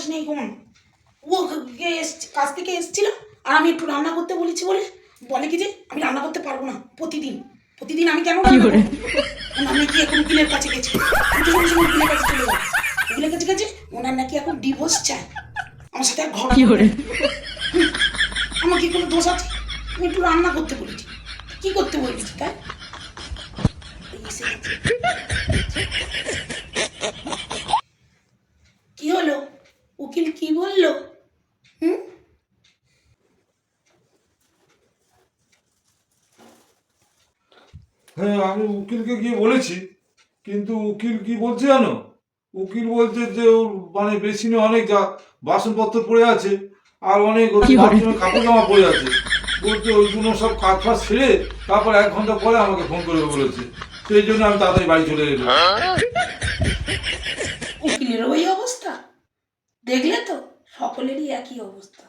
দোষ নেই কোন। ও কাজ থেকে এসেছিল আর আমি একটু রান্না করতে বলেছি বলে কি যে আমি রান্না করতে পারবো না। প্রতিদিন আমি কেন রান্না করবো? আমি কি এখন উকিলের কাছে গেছি, উকিলের কাছে চলে যাবো। উকিলের কাছে গেছে, ওনার নাকি এখন ডিভোর্স চায়, আমার সাথে আর ঘর করে। আমার কি কোনো দোষ আছে? আমি একটু রান্না করতে বলেছি, কি করতে বলেছি তাই? কি হলো? উকিল কি বললো? হ্যাঁ, আমি উকিলকে গিয়ে বলেছি, কিন্তু উকিল কি বলছে জানো? উকিল বলছে যে ওর মানে বেসিনে অনেক বাসনপত্র পড়ে আছে, আর অনেক বাথরুমে কাপড় জামা পড়ে আছে। বলছে ওইগুলো সব কাজ ফাজ সেরে তারপর 1 ঘন্টা পরে আমাকে ফোন করে বলেছে। সেই জন্য আমি তাড়াতাড়ি বাড়ি চলে এলাম। উকিলের ওই অবস্থা দেখলে তো, সকলেরই একই অবস্থা।